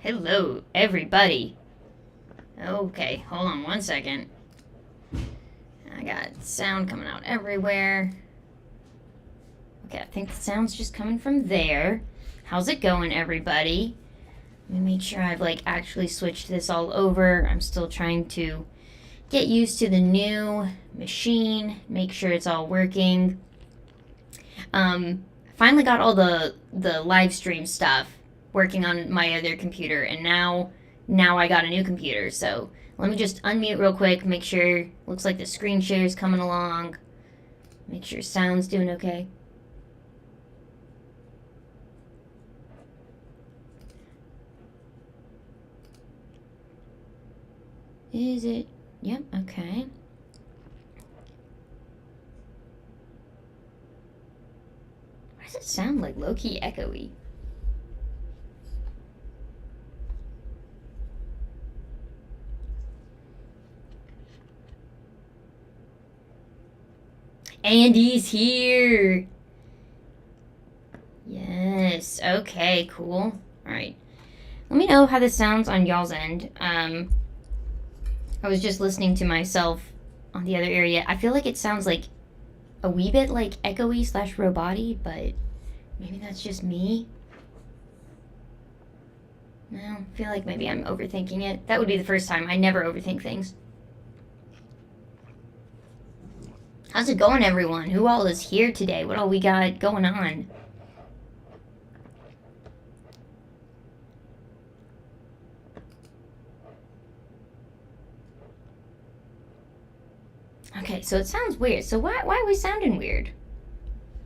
Hello, everybody. Okay, hold on one second. I got sound coming out everywhere. Okay, I think the sound's just coming from there. How's it going, everybody? Let me make sure I've actually switched this all over. I'm still trying to get used to the new machine, make sure it's all working. Finally got all the live stream stuff working on my other computer, and now I got a new computer. So let me just unmute real quick, make sure. Looks like the screen share is coming along. Make sure sound's doing okay. Is it? Yep, okay. Why does it sound like low-key echoey? Andy's here! Yes, okay, cool. Alright. Let me know how this sounds on y'all's end. I was just listening to myself on the other area. I feel like it sounds like a wee bit like echoey / robot-y, but maybe that's just me. No, I feel like maybe I'm overthinking it. That would be the first time. I never overthink things. How's it going, everyone? Who all is here today? What all we got going on? Okay, so it sounds weird. So why are we sounding weird?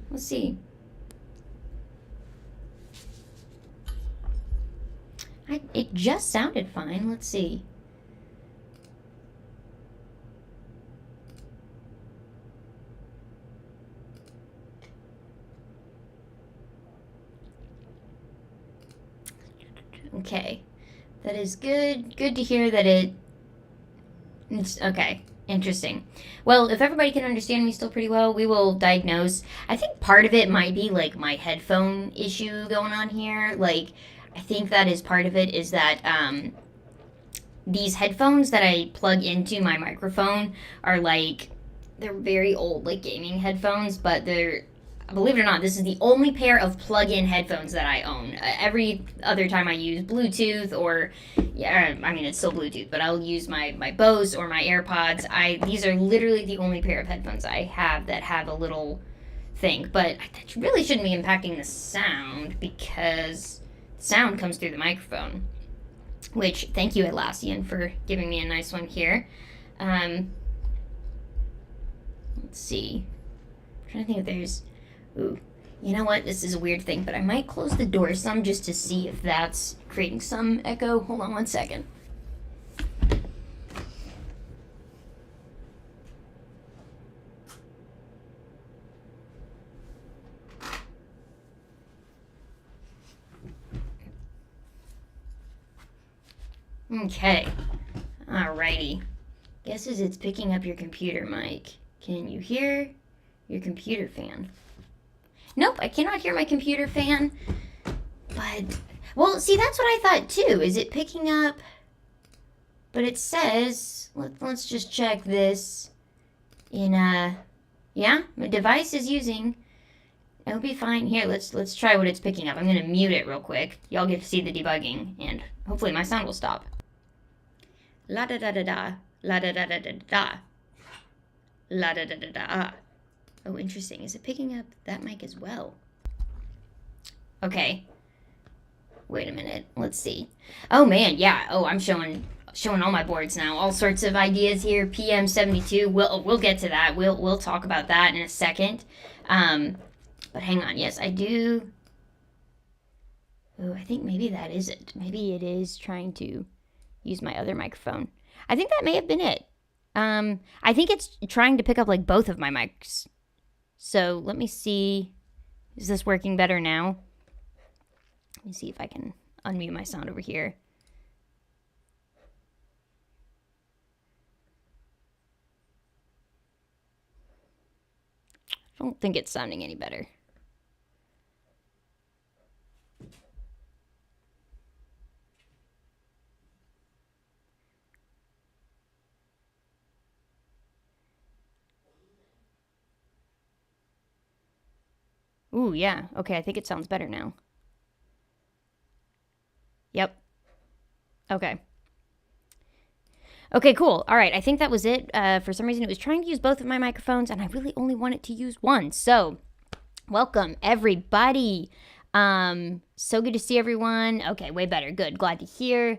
Let's see. It just sounded fine. Let's see. Okay. That is good. Good to hear that it's okay. Interesting. Well, if everybody can understand me still pretty well, we will diagnose. I think part of it might be my headphone issue going on here. I think that is part of it, is that these headphones that I plug into my microphone are they're very old, gaming headphones, but they're, believe it or not, this is the only pair of plug-in headphones that I own. Every other time I use Bluetooth, or I mean, it's still Bluetooth, but I'll use my Bose or my AirPods. These are literally the only pair of headphones I have that have a little thing, but that really shouldn't be impacting the sound, because sound comes through the microphone. Which, thank you, Atlassian, for giving me a nice one here. Let's see. I'm trying to think if there's... Ooh, you know what? This is a weird thing, but I might close the door some just to see if that's creating some echo. Hold on one second. Okay. Alrighty. Guesses it's picking up your computer mic. Can you hear your computer fan? Nope, I cannot hear my computer fan. But, well, see, that's what I thought too. Is it picking up? But it says, let's just check this. Yeah, my device is using. It'll be fine. Here, let's try what it's picking up. I'm gonna mute it real quick. Y'all get to see the debugging, and hopefully my sound will stop. La da da da da, la da da da da da, la da da da da. Oh, interesting. Is it picking up that mic as well? Okay. Wait a minute. Let's see. Oh man, yeah. Oh, I'm showing all my boards now. All sorts of ideas here. PM72. We'll get to that. We'll talk about that in a second. But hang on. Yes, I do. Oh, I think maybe that is it. Maybe it is trying to use my other microphone. I think that may have been it. I think it's trying to pick up both of my mics. So let me see. Is this working better now? Let me see if I can unmute my sound over here. I don't think it's sounding any better. Ooh, yeah. Okay, I think it sounds better now. Yep. Okay. Okay, cool. All right, I think that was it. For some reason, it was trying to use both of my microphones, and I really only wanted to use one. So, welcome, everybody. So good to see everyone. Okay, way better. Good. Glad to hear.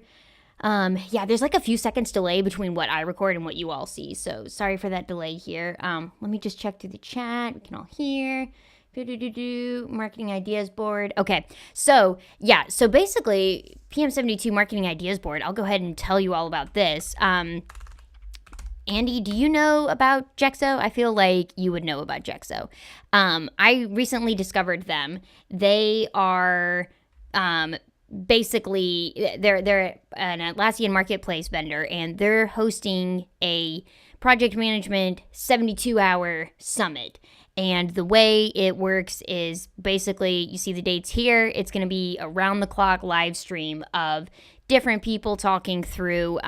Yeah, there's like a few seconds delay between what I record and what you all see. So sorry for that delay here. Let me just check through the chat. We can all hear. Marketing ideas board. Okay, so yeah, so basically PM72 marketing ideas board. I'll go ahead and tell you all about this. Andy, do you know about Jexo? I feel like you would know about Jexo. I recently discovered them. They are basically they're an Atlassian marketplace vendor, and they're hosting a project management 72-hour summit. And the way it works is basically, you see the dates here. It's going to be around the clock live stream of different people talking through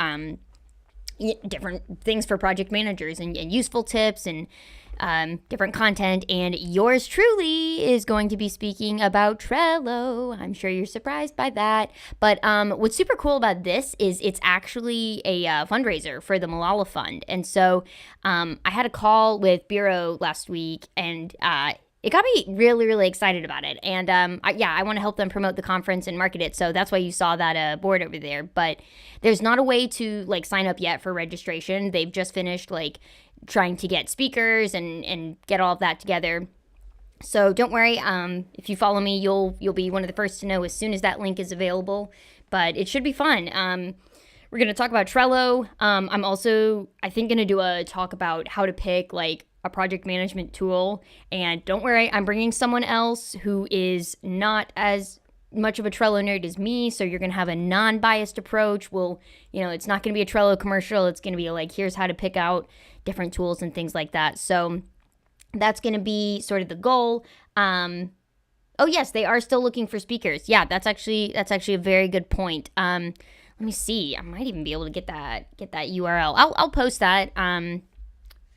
different things for project managers and useful tips and different content. And yours truly is going to be speaking about Trello. I'm sure you're surprised by that. But what's super cool about this is it's actually a fundraiser for the Malala Fund. And so I had a call with Bureau last week, and it got me really, really excited about it. And I want to help them promote the conference and market it. So that's why you saw that board over there. But there's not a way to like sign up yet for registration. They've just finished like trying to get speakers and get all of that together. So don't worry. If you follow me, you'll be one of the first to know as soon as that link is available. But it should be fun. We're going to talk about Trello. I'm also, I think, going to do a talk about how to pick like a project management tool. And don't worry, I'm bringing someone else who is not as much of a Trello nerd as me, so you're going to have a non-biased approach. It's not going to be a Trello commercial. It's going to be like, here's how to pick out different tools and things like that. So that's going to be sort of the goal. Oh yes, they are still looking for speakers. Yeah, that's actually a very good point. Let me see. I might even be able to get that URL. I'll post that.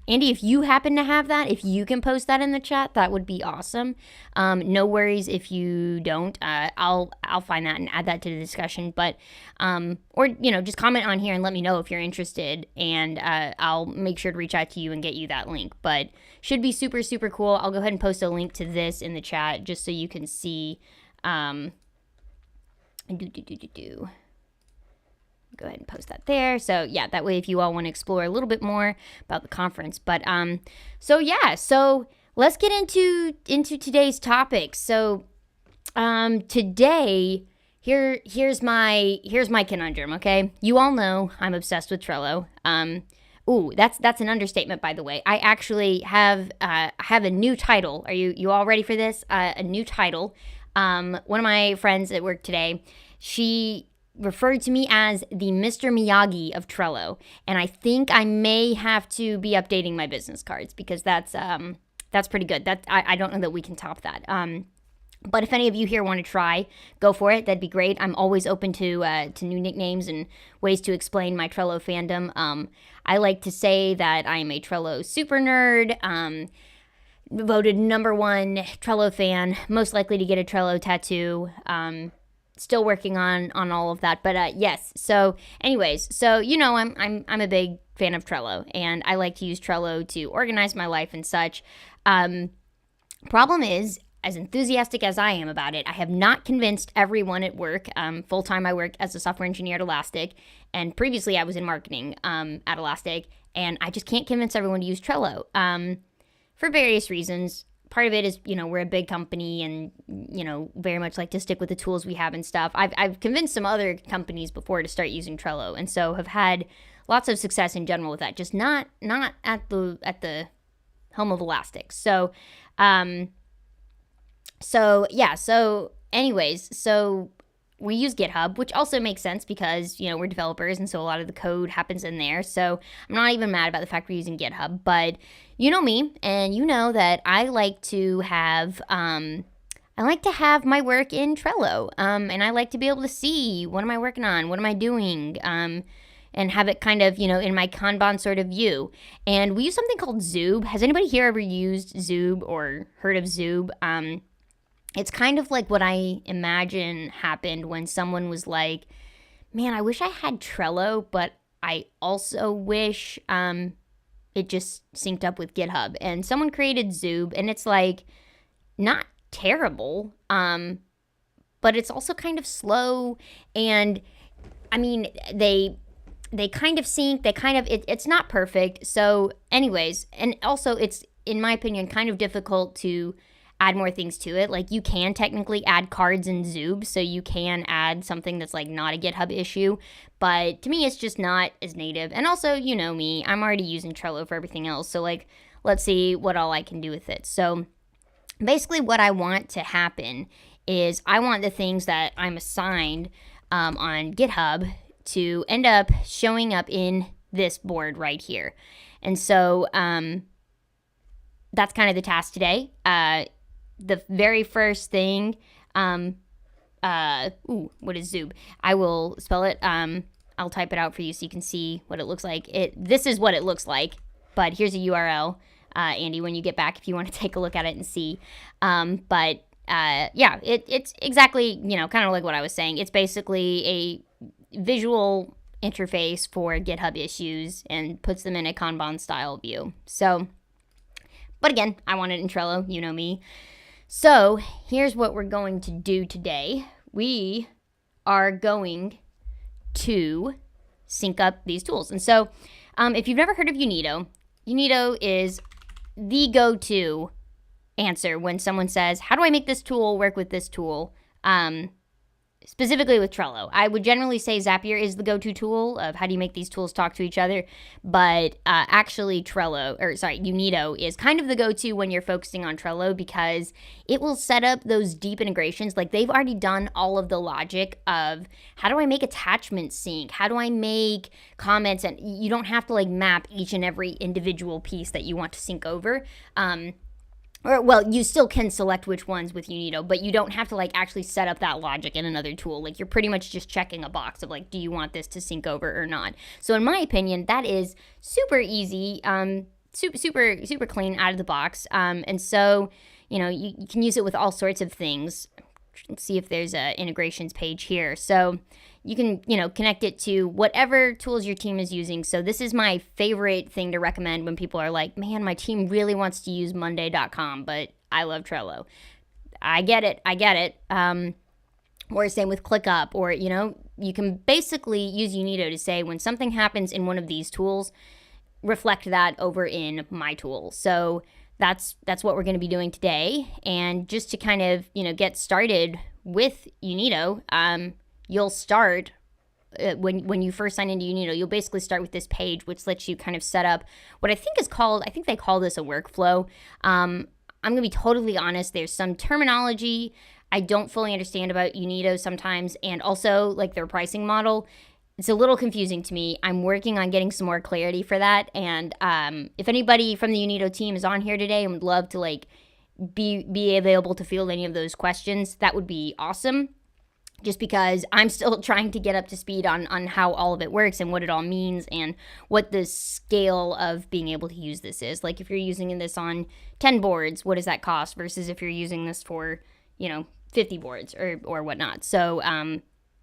Andy, if you happen to have that, if you can post that in the chat, that would be awesome. No worries if you don't. I'll find that and add that to the discussion. But or just comment on here and let me know if you're interested, and I'll make sure to reach out to you and get you that link. But should be super, super cool. I'll go ahead and post a link to this in the chat just so you can see. Go ahead and post that there. So yeah, that way if you all want to explore a little bit more about the conference. But so let's get into today's topic. So today here's my conundrum. Okay, you all know I'm obsessed with Trello. Ooh, that's an understatement, by the way. I actually have a new title. Are you all ready for this? A new title. One of my friends at work today, she referred to me as the Mr. Miyagi of Trello, and I think I may have to be updating my business cards because that's pretty good. I don't know that we can top that. But if any of you here want to try, go for it. That'd be great. I'm always open to new nicknames and ways to explain my Trello fandom. I like to say that I am a Trello super nerd. Voted #1 Trello fan, most likely to get a Trello tattoo. Still working on all of that, but yes. So anyways, I'm a big fan of Trello, and I like to use Trello to organize my life and such. Problem is, as enthusiastic as I am about it, I have not convinced everyone at work. Full time I work as a software engineer at Elastic, and previously I was in marketing at Elastic, and I just can't convince everyone to use Trello for various reasons. Part of it is, we're a big company and, very much like to stick with the tools we have and stuff. I've convinced some other companies before to start using Trello, and so have had lots of success in general with that, just not at the home of Elastic. So we use GitHub, which also makes sense because, we're developers, and so a lot of the code happens in there. So I'm not even mad about the fact we're using GitHub, but you know me, and you know that I like to have my work in Trello, and I like to be able to see what am I working on, what am I doing, and have it kind of, in my Kanban sort of view. And we use something called Zoob. Has anybody here ever used Zoob or heard of Zoob? It's kind of like what I imagine happened when someone was like, man, I wish I had Trello, but I also wish it just synced up with GitHub. And someone created Zoob, and it's like not terrible, but it's also kind of slow. And I mean, they kind of sync. They kind of it's not perfect. So, anyways, and also it's in my opinion kind of difficult to add more things to it. Like, you can technically add cards in Zoob, so you can add something that's like not a GitHub issue, but to me it's just not as native. And also, you know me, I'm already using Trello for everything else, so like, let's see what all I can do with it. So basically what I want to happen is I want the things that I'm assigned on GitHub to end up showing up in this board right here. And so that's kind of the task today. The very first thing, what is Zoob? I will spell it. I'll type it out for you so you can see what it looks like. This is what it looks like, but here's a URL, Andy, when you get back, if you want to take a look at it and see. Yeah, it's exactly, kind of like what I was saying. It's basically a visual interface for GitHub issues and puts them in a Kanban style view. So, but again, I want it in Trello, you know me. So here's what we're going to do today. We are going to sync up these tools. And so if you've never heard of Unito, Unito is the go-to answer when someone says, how do I make this tool work with this tool? Specifically with Trello. I would generally say Zapier is the go-to tool of how do you make these tools talk to each other, but actually Unito is kind of the go-to when you're focusing on Trello, because it will set up those deep integrations. Like, they've already done all of the logic of how do I make attachments sync? How do I make comments? And you don't have to like map each and every individual piece that you want to sync over. Well, you still can select which ones with Unito, but you don't have to like actually set up that logic in another tool. Like, you're pretty much just checking a box of like, do you want this to sync over or not? So in my opinion, that is super easy, super clean out of the box. And so, you can use it with all sorts of things. Let's see if there's a integrations page here. So you can, connect it to whatever tools your team is using. So this is my favorite thing to recommend when people are like, man, my team really wants to use Monday.com, but I love Trello. I get it. Or same with ClickUp, or, you can basically use Unito to say when something happens in one of these tools, reflect that over in my tool. So that's what we're going to be doing today. And just to kind of, get started with Unito, you'll start when you first sign into Unito, you'll basically start with this page, which lets you kind of set up what I think they call this a workflow. I'm going to be totally honest. There's some terminology I don't fully understand about Unito sometimes, and also like their pricing model. It's a little confusing to me. I'm working on getting some more clarity for that. And if anybody from the Unito team is on here today and would love to like be available to field any of those questions, that would be awesome. Just because I'm still trying to get up to speed on how all of it works and what it all means and what the scale of being able to use this is. Like, if you're using this on 10 boards, what does that cost versus if you're using this for, 50 boards or whatnot. So,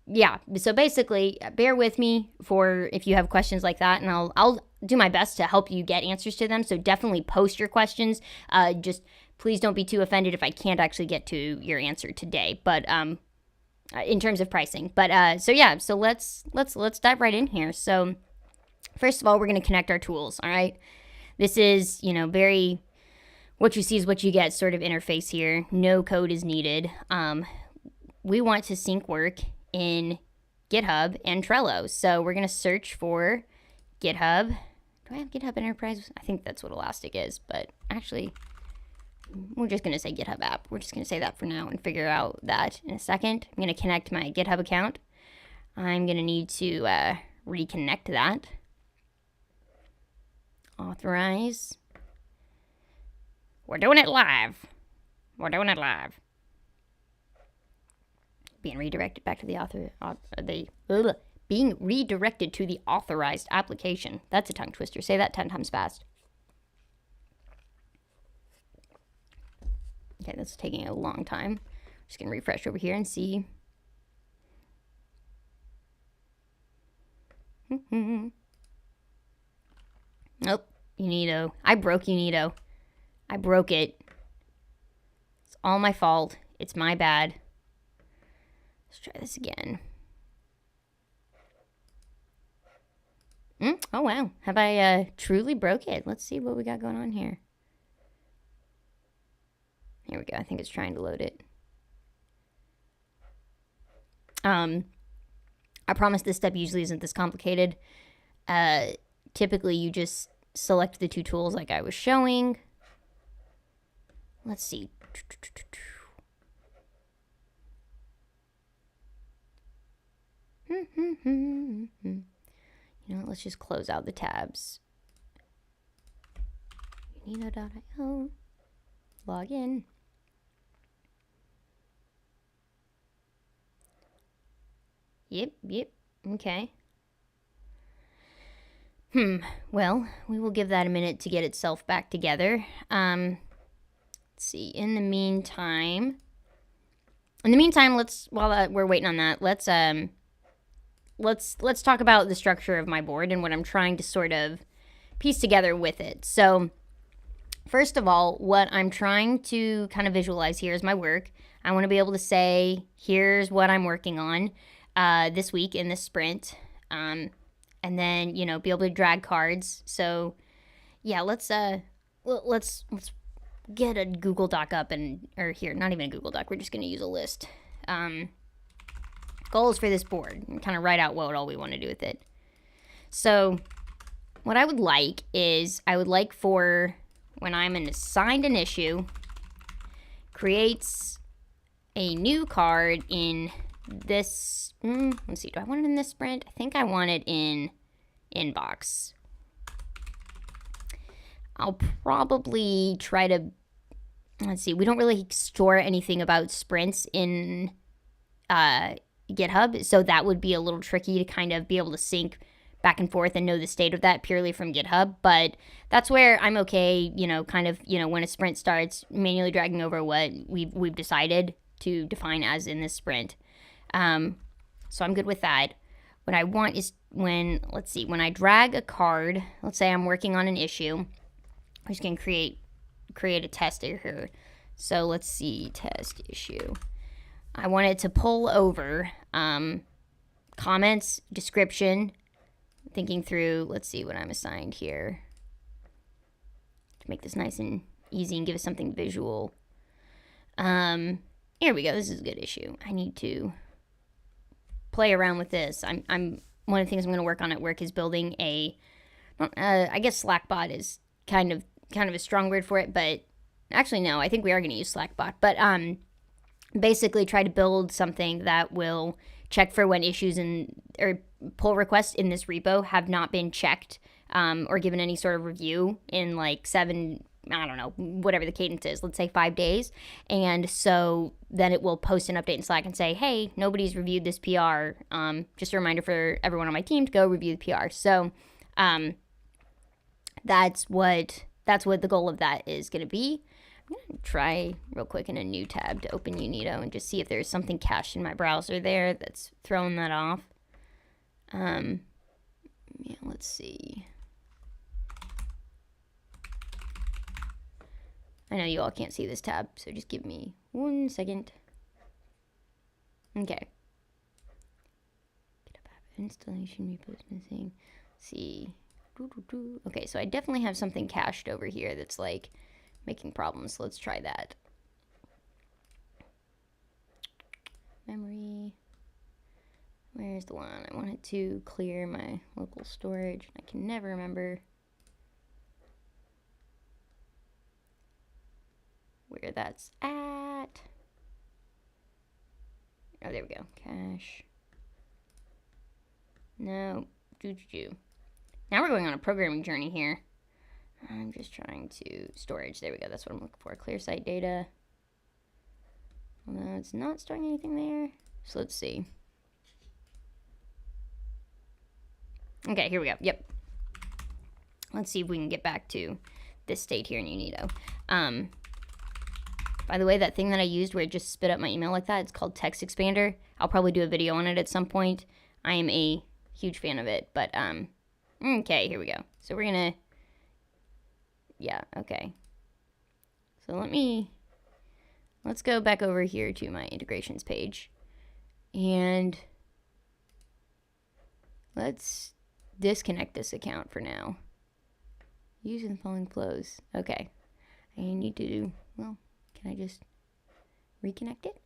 yeah, so basically, bear with me for if you have questions like that, and I'll do my best to help you get answers to them. So definitely post your questions. Just please don't be too offended if I can't actually get to your answer today. But in terms of pricing, so let's dive right in here. So first of all, we're going to connect our tools. All right, this is very what you see is what you get sort of interface here. No code is needed. We want to sync work in GitHub and Trello. So we're going to search for GitHub. Do I have GitHub Enterprise? I think that's what Elastic is, but actually we're just going to say GitHub app. We're just going to say that for now and figure out that in a second. I'm going to connect my GitHub account. I'm going to need to reconnect that. Authorize. We're doing it live. Being redirected back to the being redirected to the authorized application. That's a tongue twister. Say that 10 times fast. Okay, that's taking a long time. Just gonna refresh over here and see. Nope, Unito. I broke Unito. I broke it. It's all my fault. It's my bad. Let's try this again. Oh, wow. Have I truly broke it? Let's see what we got going on here. Here we go. I think it's trying to load it. I promise this step usually isn't this complicated. Typically, you just select the two tools like I was showing. Let's see. You know what, let's just close out the tabs. Unito.io. Log in. Yep, okay. Well, we will give that a minute to get itself back together. Let's see, in the meantime, while we're waiting on that, let's talk about the structure of my board and what I'm trying to sort of piece together with it. So, first of all, what I'm trying to kind of visualize here is my work. I want to be able to say, here's what I'm working on this week in this sprint, and then, you know, be able to drag cards. So, yeah, let's get a Google Doc up or here, not even a Google Doc. We're just going to use a list. Goals for this board and kind of write out what all we want to do with it. So, what I would like is for when I'm assigned an issue, creates a new card in this, let's see, do I want it in this sprint? I think I want it in inbox. I'll probably try to, let's see, we don't really store anything about sprints in GitHub, so that would be a little tricky to kind of be able to sync back and forth and know the state of that purely from GitHub, but that's where I'm okay, you know, kind of, you know, when a sprint starts, manually dragging over what we've decided to define as in this sprint. So I'm good with that. What I want is when I drag a card, let's say I'm working on an issue, I'm just going to create a test here. So let's see, test issue. I want it to pull over comments, description, thinking through, let's see what I'm assigned here to make this nice and easy and give us something visual. Here we go. This is a good issue. I need to play around with this. I'm one of the things I'm going to work on at work is building a, I guess Slackbot is kind of a strong word for it, but actually no, I think we are going to use Slackbot. But basically try to build something that will check for when issues or pull requests in this repo have not been checked or given any sort of review in like 7, I don't know, whatever the cadence is, let's say 5 days. And so then it will post an update in Slack and say, hey, nobody's reviewed this PR. Just a reminder for everyone on my team to go review the PR. So that's what the goal of that is going to be. I'm going to try real quick in a new tab to open Unito and just see if there's something cached in my browser there that's throwing that off. Yeah, let's see. I know you all can't see this tab, so just give me 1 second. Okay. GitHub app installation repos missing. Let's see. Okay, so I definitely have something cached over here that's like making problems. So let's try that. Memory. Where's the one? I wanted to clear my local storage. I can never remember where that's at. Oh, there we go. Cache. No. Now we're going on a programming journey here. I'm just trying to storage. There we go. That's what I'm looking for. Clear site data. Although it's not storing anything there. So let's see. Okay, here we go. Yep. Let's see if we can get back to this state here in Unito. By the way, that thing that I used where it just spit up my email like that, it's called Text Expander. I'll probably do a video on it at some point. I am a huge fan of it, but, okay, here we go. So we're gonna, yeah, okay. So let's go back over here to my integrations page. And let's disconnect this account for now. Using the following flows. Okay. I need to do, well, can I just reconnect it?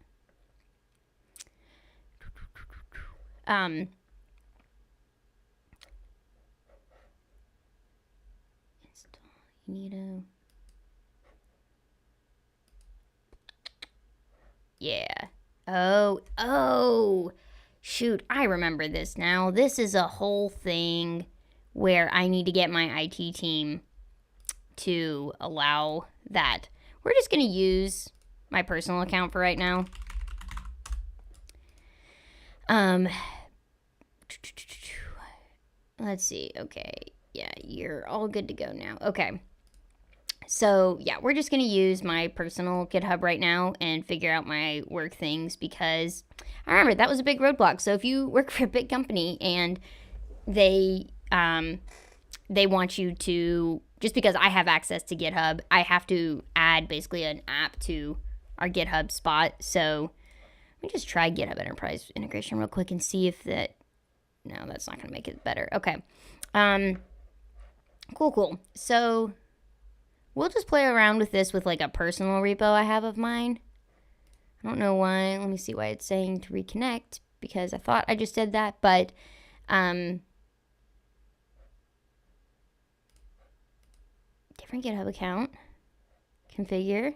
Install Unito. Yeah. Oh, shoot, I remember this now. This is a whole thing where I need to get my IT team to allow that. We're just going to use my personal account for right now. Let's see. Okay. Yeah, you're all good to go now. Okay. So, yeah, we're just going to use my personal GitHub right now and figure out my work things because I remember that was a big roadblock. So if you work for a big company and they want you to, just because I have access to GitHub, I have to add basically an app to our GitHub spot. So let me just try GitHub Enterprise integration real quick and see if that, no, that's not going to make it better. Okay. Cool. So we'll just play around with this with like a personal repo I have of mine. I don't know why. Let me see why it's saying to reconnect because I thought I just did that, but different GitHub account. Configure.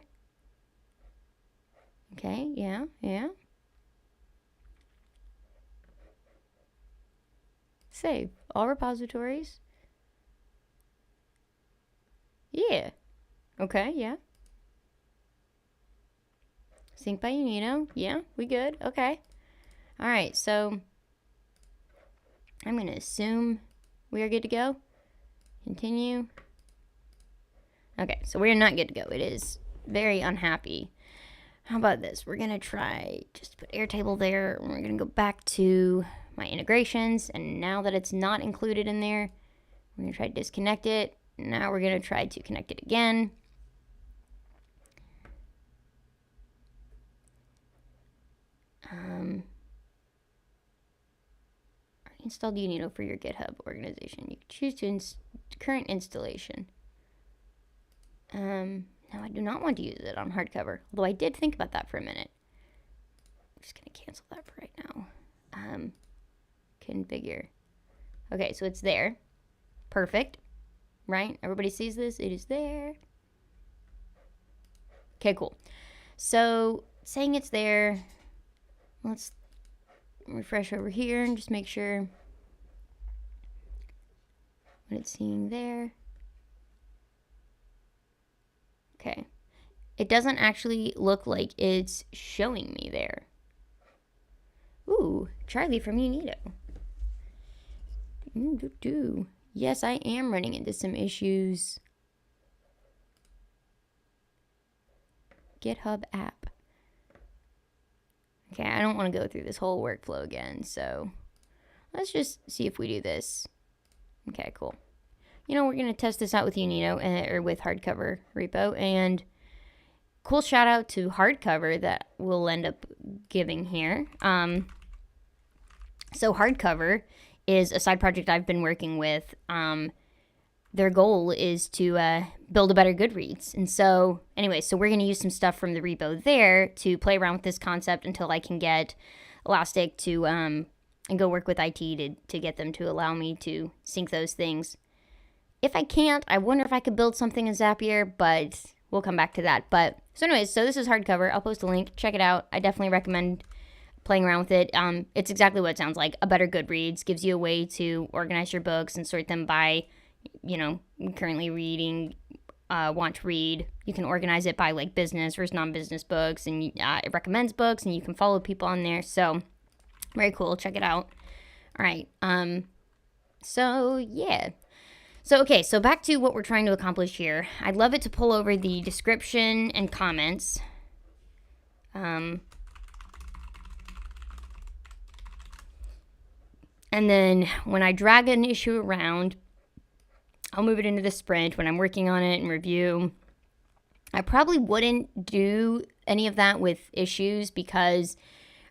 Okay, yeah. Save all repositories. Yeah. Okay, yeah. Sync by Unito. Yeah, we good. Okay. All right, so I'm going to assume we are good to go. Continue. Okay, so we're not good to go. It is very unhappy. How about this? We're going to try just put Airtable there. We're going to go back to my integrations. And now that it's not included in there, we're going to try to disconnect it. Now we're going to try to connect it again. Installed Unito for your GitHub organization. You can choose to current installation. Now I do not want to use it on hardcover, although I did think about that for a minute. I'm just going to cancel that for right now. Configure. Okay, so it's there. Perfect. Right? Everybody sees this? It is there. Okay, cool. So, saying it's there, let's refresh over here and just make sure what it's seeing there. Okay. It doesn't actually look like it's showing me there. Ooh, Charlie from Unito. Yes, I am running into some issues. GitHub app. Okay, I don't want to go through this whole workflow again, so let's just see if we do this. Okay, cool. You know, we're going to test this out with Unito, or with Hardcover repo, and cool shout out to Hardcover that we'll end up giving here. So Hardcover is a side project I've been working with. Their goal is to build a better Goodreads. And so, anyway, so we're going to use some stuff from the repo there to play around with this concept until I can get Elastic to, and go work with IT to get them to allow me to sync those things. If I can't, I wonder if I could build something in Zapier, but we'll come back to that. But, so anyways, so this is Hardcover. I'll post a link. Check it out. I definitely recommend playing around with it. It's exactly what it sounds like. A better Goodreads gives you a way to organize your books and sort them by, you know, currently reading, want to read. You can organize it by like business versus non-business books, and it recommends books, and you can follow people on there. So very cool. Check it out. All right. So yeah. So, okay, so back to what we're trying to accomplish here. I'd love it to pull over the description and comments. And then when I drag an issue around, I'll move it into the sprint when I'm working on it and review. I probably wouldn't do any of that with issues because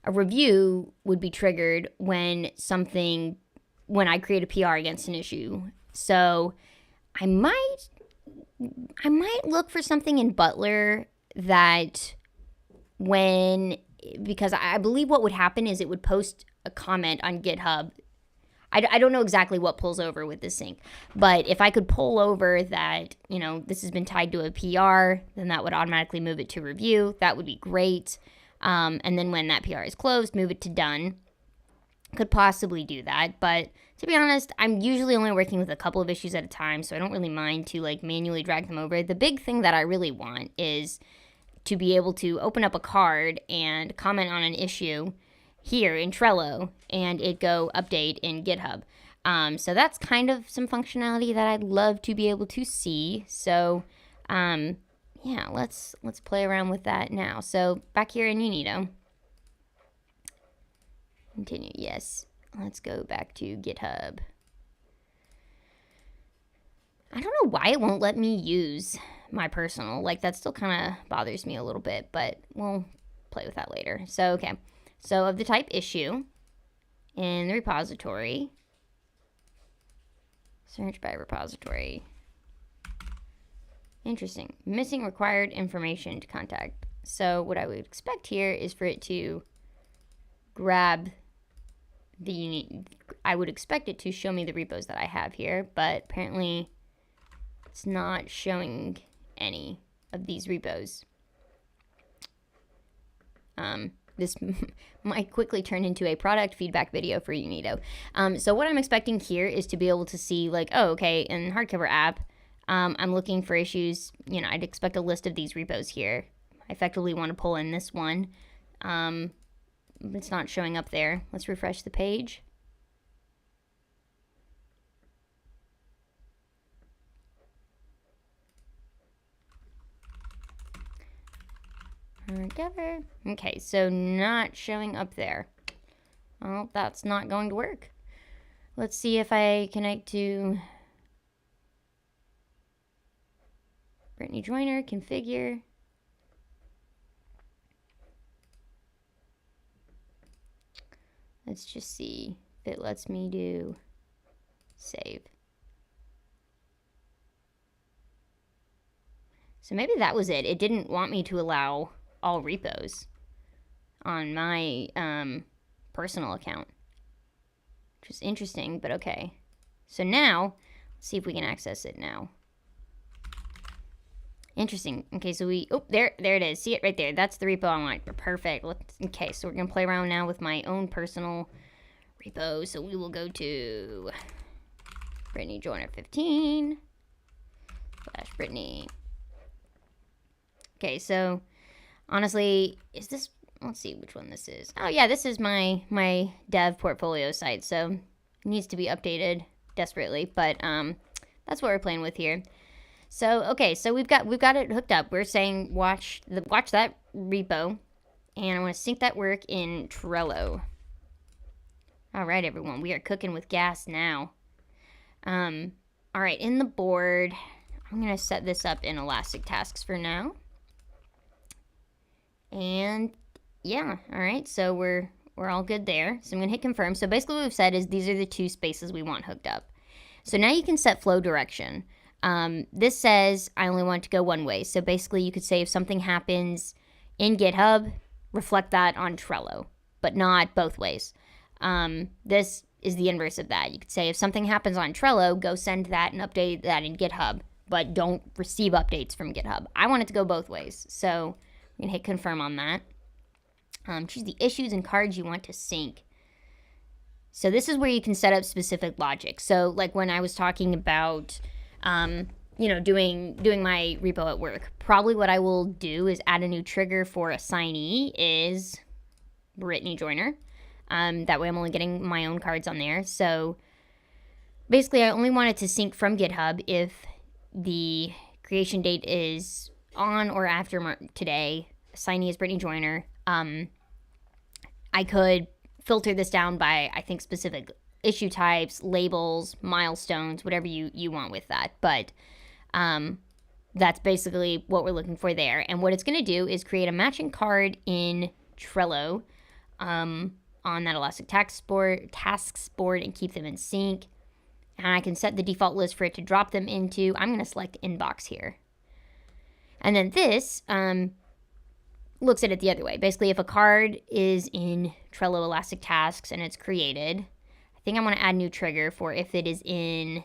a review would be triggered when I create a PR against an issue. So I might look for something in Butler that because I believe what would happen is it would post a comment on GitHub. I don't know exactly what pulls over with this sync, but if I could pull over that, this has been tied to a PR, then that would automatically move it to review. That would be great. And then when that PR is closed, move it to done. Could possibly do that, but to be honest, I'm usually only working with a couple of issues at a time, so I don't really mind to manually drag them over. The big thing that I really want is to be able to open up a card and comment on an issue here in Trello and it go update in GitHub. So that's kind of some functionality that I'd love to be able to see. So yeah, let's play around with that now. So back here in Unito, continue. Yes, let's go back to GitHub. I don't know why it won't let me use my personal. That still kind of bothers me a little bit, but we'll play with that later. So okay. So of the type issue in the repository, search by repository. Interesting. Missing required information to contact. So what I would expect here is for it to grab I would expect it to show me the repos that I have here, but apparently it's not showing any of these repos. This might quickly turn into a product feedback video for Unito. So what I'm expecting here is to be able to see oh, okay, in hardcover app, I'm looking for issues. I'd expect a list of these repos here. I effectively want to pull in this one. It's not showing up there. Let's refresh the page. Hardcover. Okay, so not showing up there. Well, that's not going to work. Let's see if I connect to Brittany Joyner, configure. Let's just see if it lets me do save. So maybe that was it. It didn't want me to allow all repos on my personal account, which is interesting, but okay. So now, let's see if we can access it now. Interesting. Okay, so there it is. See it right there. That's the repo I want. Perfect. Okay, so we're going to play around now with my own personal repo. So we will go to Brittany Joyner 15 / Brittany. Okay, so honestly, is this, let's see which one this is. Oh yeah, this is my dev portfolio site, so it needs to be updated desperately, but that's what we're playing with here. So okay, so we've got it hooked up. We're saying watch that repo, and I want to sync that work in Trello. All right, everyone, we are cooking with gas now. All right, in the board, I'm gonna set this up in Elastic Tasks for now. And yeah, all right, so we're all good there. So I'm gonna hit confirm. So basically what we've said is these are the two spaces we want hooked up. So now you can set flow direction. This says I only want to go one way. So basically you could say if something happens in GitHub, reflect that on Trello, but not both ways. This is the inverse of that. You could say if something happens on Trello, go send that and update that in GitHub, but don't receive updates from GitHub. I want it to go both ways. So I'm gonna hit confirm on that. Choose the issues and cards you want to sync. So this is where you can set up specific logic. So like when I was talking about, doing my repo at work, probably what I will do is add a new trigger for assignee is Brittany Joyner. That way I'm only getting my own cards on there. So basically I only want it to sync from GitHub if the creation date is on or after today. Assignee is Brittany Joyner. I could filter this down by, I think, specific issue types, labels, milestones, whatever you want with that. But that's basically what we're looking for there. And what it's going to do is create a matching card in Trello on that Elastic Tasks board and keep them in sync. And I can set the default list for it to drop them into. I'm going to select inbox here. And then this looks at it the other way. Basically, if a card is in Trello Elastic Tasks and it's created, I think I want to add a new trigger for if it is in,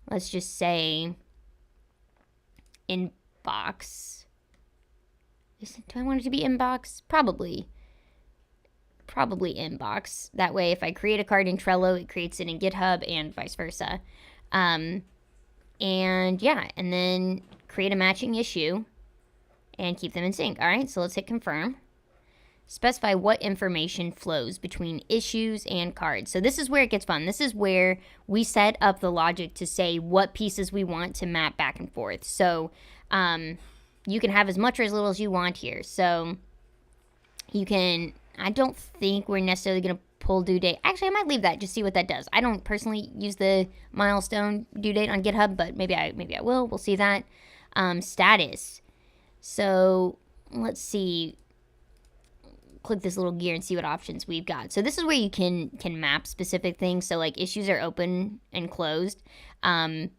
let's just say, inbox. Do I want it to be inbox? Probably inbox. That way, if I create a card in Trello, it creates it in GitHub and vice versa. And yeah, and then create a matching issue and keep them in sync. All right, so let's hit confirm. Specify what information flows between issues and cards. So this is where it gets fun. This is where we set up the logic to say what pieces we want to map back and forth. So you can have as much or as little as you want here. So you can, I don't think we're necessarily going to pull due date. Actually, I might leave that, just see what that does. I don't personally use the milestone due date on GitHub, but maybe I will. We'll see that. Status. So let's see. Click this little gear and see what options we've got. So this is where you can map specific things. So like issues are open and closed. And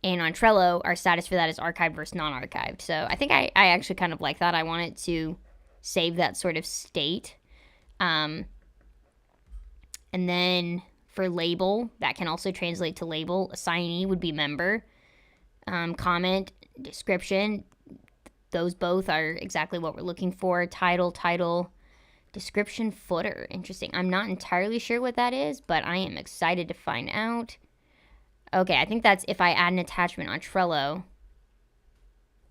on Trello, our status for that is archived versus non-archived. So I think I actually kind of like that. I want it to save that sort of state. And then for label, that can also translate to label. Assignee would be member. Comment, description. Those both are exactly what we're looking for. Title, description, footer. Interesting. I'm not entirely sure what that is, but I am excited to find out. Okay, I think that's if I add an attachment on Trello.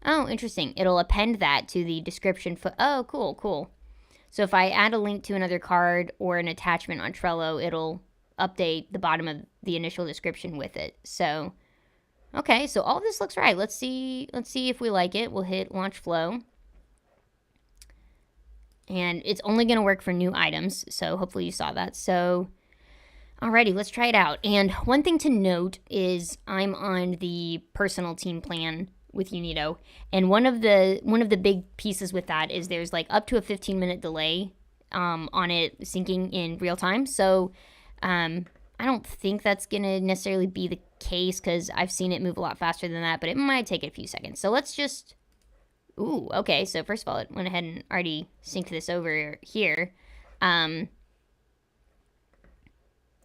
Oh, interesting. It'll append that to the description. Oh, cool. So if I add a link to another card or an attachment on Trello, it'll update the bottom of the initial description with it. So, okay, so all of this looks right. Let's see if we like it. We'll hit launch flow. And it's only going to work for new items, so hopefully you saw that. So, alrighty, let's try it out. And one thing to note is I'm on the personal team plan with Unito, and one of the big pieces with that is there's like up to a 15-minute delay on it syncing in real time. So I don't think that's going to necessarily be the case because I've seen it move a lot faster than that, but it might take a few seconds. So let's just... Ooh, okay, so first of all, it went ahead and already synced this over here. It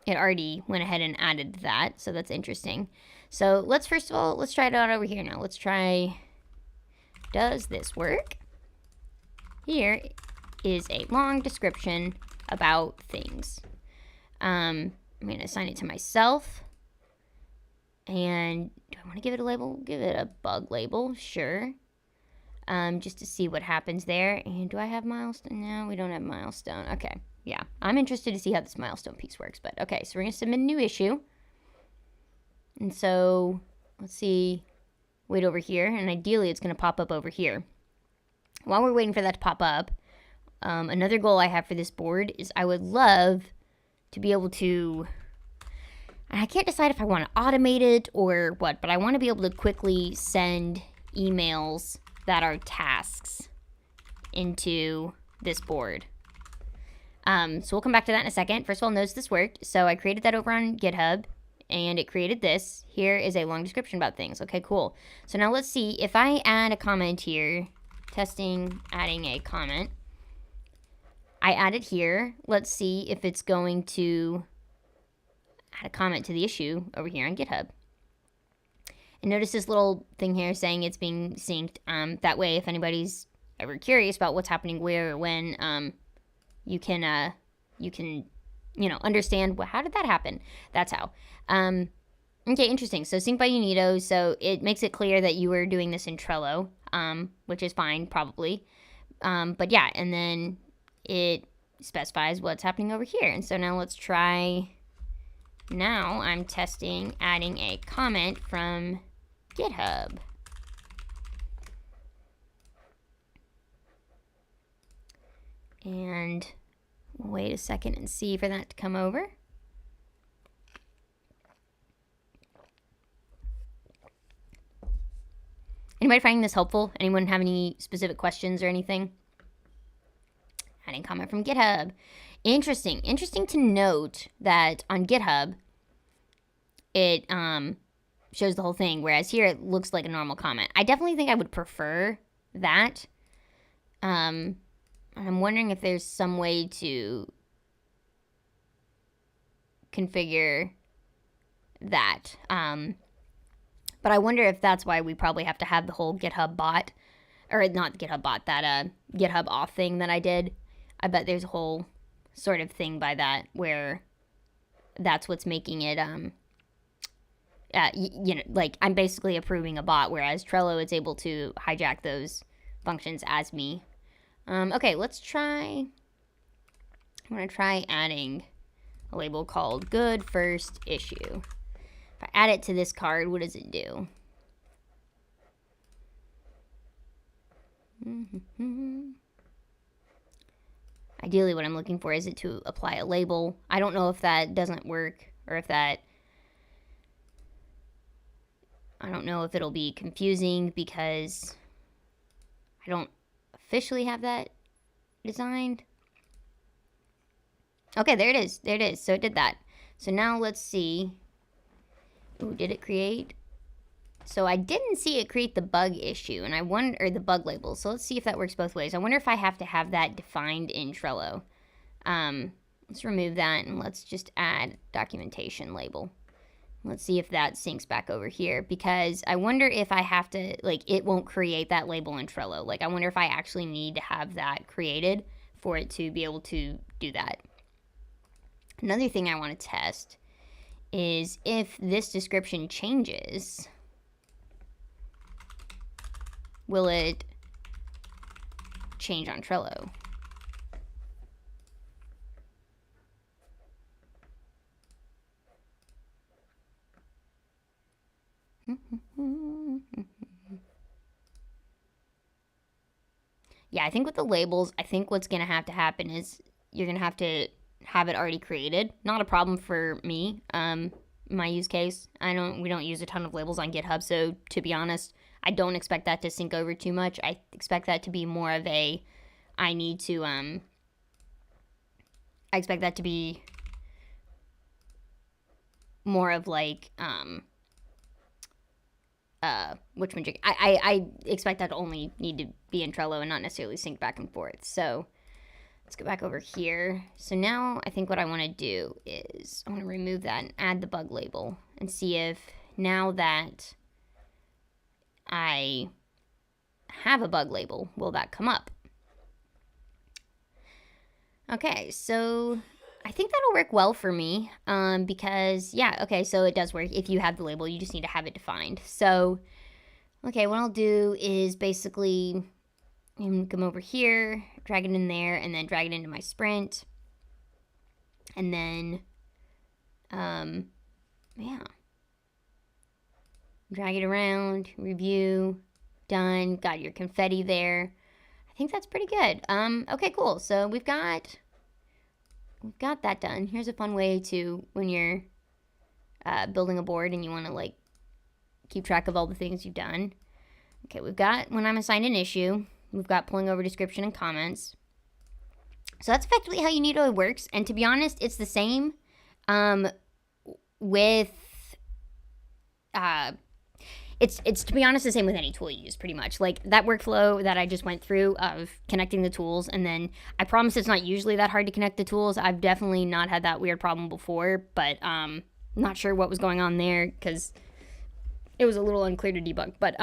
already went ahead and added that, so that's interesting. So let's first of all, let's try it out over here now. Let's try, does this work? Here is a long description about things. I'm going to assign it to myself. And do I want to give it a label? Give it a bug label, sure. Just to see what happens there. And do I have milestone? No, we don't have milestone. Okay, yeah. I'm interested to see how this milestone piece works. But okay, so we're going to submit a new issue. And so, let's see. Wait over here. And ideally, it's going to pop up over here. While we're waiting for that to pop up, another goal I have for this board is I would love to be able to... I can't decide if I want to automate it or what, but I want to be able to quickly send emails that are tasks into this board. So we'll come back to that in a second. First of all, notice this worked. So I created that over on GitHub, and it created this. Here is a long description about things. Okay, cool. So now let's see. If I add a comment here, testing, adding a comment. I add it here. Let's see if it's going to add a comment to the issue over here on GitHub. And notice this little thing here saying it's being synced. That way, if anybody's ever curious about what's happening where or when, you can understand how did that happen. That's how. Okay, interesting. So sync by Unito. So it makes it clear that you were doing this in Trello, which is fine probably. But yeah, and then it specifies what's happening over here. And so now let's try. Now I'm testing adding a comment from GitHub. And we'll wait a second and see for that to come over. Anybody finding this helpful? Anyone have any specific questions or anything? Adding comment from GitHub. Interesting. Interesting to note that on GitHub, it shows the whole thing, whereas here it looks like a normal comment. I definitely think I would prefer that. And I'm wondering if there's some way to configure that. But I wonder if that's why we probably have to have the whole GitHub bot, or not the GitHub bot, that GitHub auth thing that I did. I bet there's a whole sort of thing by that where that's what's making it, you know, like I'm basically approving a bot, whereas Trello is able to hijack those functions as me. Okay, let's try, I'm going to try adding a label called Good First Issue. If I add it to this card, what does it do? Ideally, what I'm looking for is it to apply a label. I don't know if that doesn't work, or if that, I don't know if it'll be confusing because I don't officially have that designed. Okay, there it is. There it is. So it did that. So now let's see. Ooh, did it create? So I didn't see it create the bug issue, and I wonder, or the bug label. So let's see if that works both ways. I wonder if I have to have that defined in Trello. Let's remove that, and let's just add documentation label. Let's see if that syncs back over here, because I wonder if I have to, like, it won't create that label in Trello. Like, I wonder if I actually need to have that created for it to be able to do that. Another thing I want to test is if this description changes, will it change on Trello? Yeah, I think with the labels, I think what's going to happen is you're going to have it already created. Not a problem for me, my use case. We don't use a ton of labels on GitHub, so to be honest, I don't expect that to sync over too much. I expect that to be more of a, I expect that to be more of like, I expect that to only need to be in Trello and not necessarily sync back and forth. So let's go back over here. So now I think what I want to do is I want to remove that and add the bug label and see if now that I have a bug label, will that come up? Okay, so I think that'll work well for me, because, yeah, okay, so it does work. If you have the label, you just need to have it defined. So, okay, what I'll do is basically come over here, drag it in there, and then drag it into my sprint. And then, yeah. Drag it around, review, done, got your confetti there. I think that's pretty good. Okay, cool. So we've got that done. Here's a fun way to, when you're building a board and you want to like keep track of all the things you've done. Okay, we've got when I'm assigned an issue. We've got pulling over description and comments. So that's effectively how Unito works. And to be honest, it's the same with it's to be honest the same with any tool you use, pretty much. Like that workflow that I just went through of connecting the tools, and then I promise it's not usually that hard to connect the tools. I've definitely not had that weird problem before, but not sure what was going on there because it was a little unclear to debug. But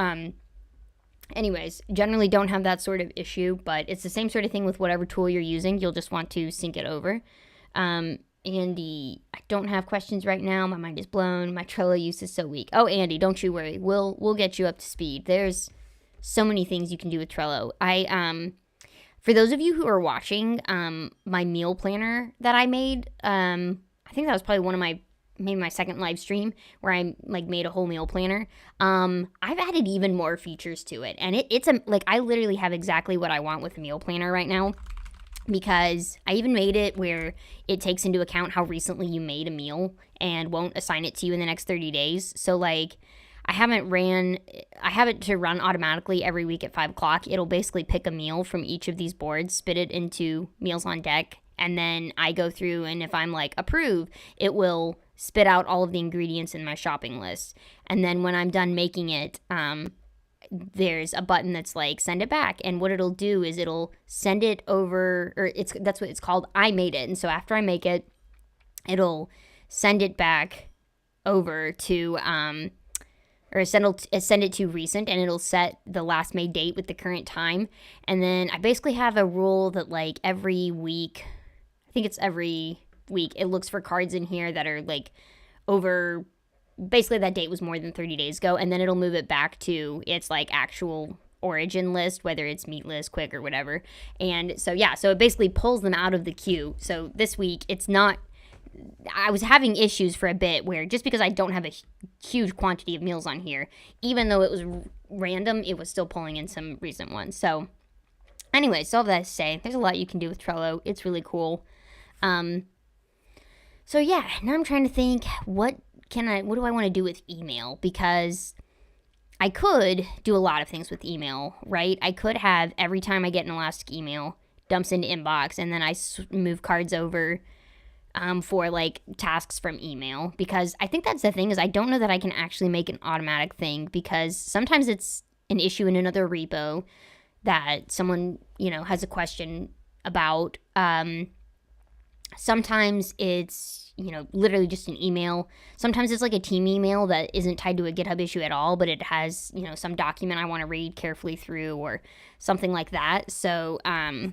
anyways, generally don't have that sort of issue, but it's the same sort of thing with whatever tool you're using. You'll just want to sync it over. Andy, I don't have questions right now. My mind is blown. My Trello use is so weak. Oh, Andy, don't you worry. We'll get you up to speed. There's so many things you can do with Trello. For those of you who are watching, my meal planner that I made, I think that was probably maybe my second live stream where I like made a whole meal planner. I've added even more features to it, and it's like I literally have exactly what I want with a meal planner right now. because I even made it where it takes into account how recently you made a meal and won't assign it to you in the next 30 days. So like I have it to run automatically every week at 5 o'clock. It'll basically pick a meal from each of these boards, spit it into meals on deck, and then I go through, and if I'm like approve, it will spit out all of the ingredients in my shopping list. And then when I'm done making it, there's a button that's like send it back, and what it'll do is it'll send it over, or that's what it's called, I made it. And so after I make it, it'll send it back over to or send it to recent, and it'll set the last made date with the current time. And then I basically have a rule that like every week, I think it's every week, it looks for cards in here that are like over, basically that date was more than 30 days ago, and then it'll move it back to its like actual origin list, whether it's meatless, quick, or whatever. And so yeah, so it basically pulls them out of the queue. So this week it's not, I was having issues for a bit where just because I don't have a huge quantity of meals on here, even though it was random, it was still pulling in some recent ones. So anyway, so all that to say, there's a lot you can do with Trello. It's really cool. So yeah, now I'm trying to think, what do I want to do with email? Because I could do a lot of things with email, right? I could have every time I get an Elastic email, dumps into inbox, and then I move cards over for like tasks from email, because I think that's the thing, is I don't know that I can actually make an automatic thing, because sometimes it's an issue in another repo that someone, has a question about. Sometimes it's, literally just an email. Sometimes it's like a team email that isn't tied to a GitHub issue at all, but it has, some document I want to read carefully through or something like that. So, that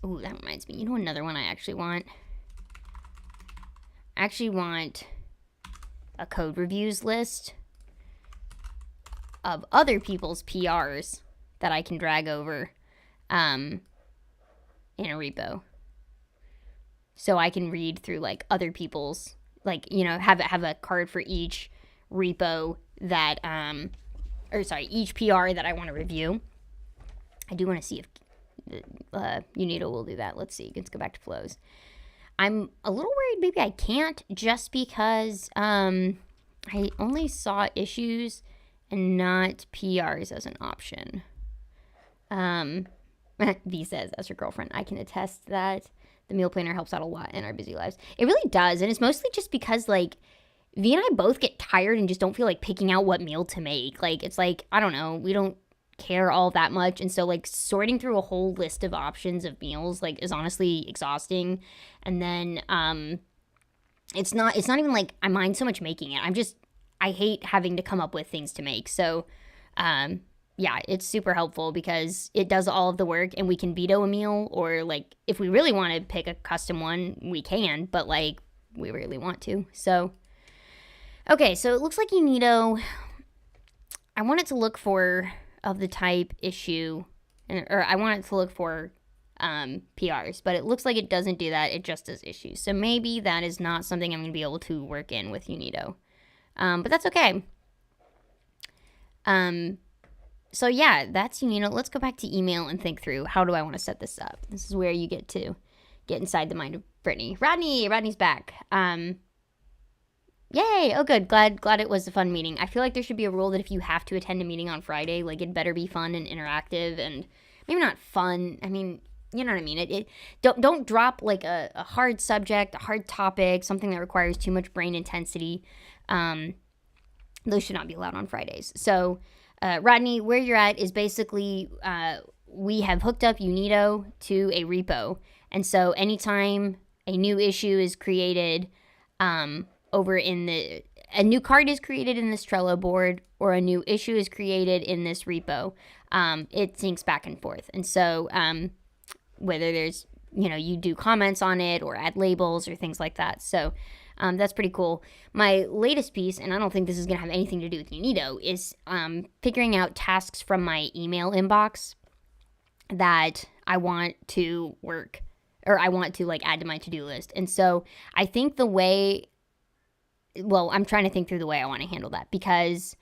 reminds me, another one I actually want? I actually want a code reviews list of other people's PRs that I can drag over in a repo. So I can read through like other people's, like, have a card for each repo that, each PR that I want to review. I do want to see if Unito will do that. Let's see. Let's go back to flows. I'm a little worried maybe I can't, just because I only saw issues and not PRs as an option. V says, as her girlfriend, I can attest that the meal planner helps out a lot in our busy lives. It really does, and it's mostly just because, like, V and I both get tired and just don't feel like picking out what meal to make. Like, it's like, I don't know, we don't care all that much, and so like sorting through a whole list of options of meals like is honestly exhausting. And then it's not even like I mind so much making it. I hate having to come up with things to make. So yeah, it's super helpful because it does all of the work, and we can veto a meal, or like if we really want to pick a custom one, we can, but like we really want to. So okay, so it looks like Unito, I want it to look for of the type issue, or I want it to look for PRs, but it looks like it doesn't do that. It just does issues. So maybe that is not something I'm going to be able to work in with Unito. But that's okay. So yeah, that's Unito. Let's go back to email and think through, how do I want to set this up? This is where you get to get inside the mind of Brittany. Rodney's back. Yay! Oh, good. Glad it was a fun meeting. I feel like there should be a rule that if you have to attend a meeting on Friday, like it better be fun and interactive, and maybe not fun. I mean, you know what I mean. Don't drop like a hard subject, a hard topic, something that requires too much brain intensity. Those should not be allowed on Fridays. So, Rodney, where you're at is basically we have hooked up Unito to a repo, and so anytime a new issue is created, over in a new card is created in this Trello board, or a new issue is created in this repo, it syncs back and forth. And so whether there's, you do comments on it or add labels or things like that. So that's pretty cool. My latest piece, and I don't think this is going to have anything to do with Unito, is figuring out tasks from my email inbox that I want to work, or I want to like add to my to-do list. And so I think I'm trying to think through the way I want to handle that, because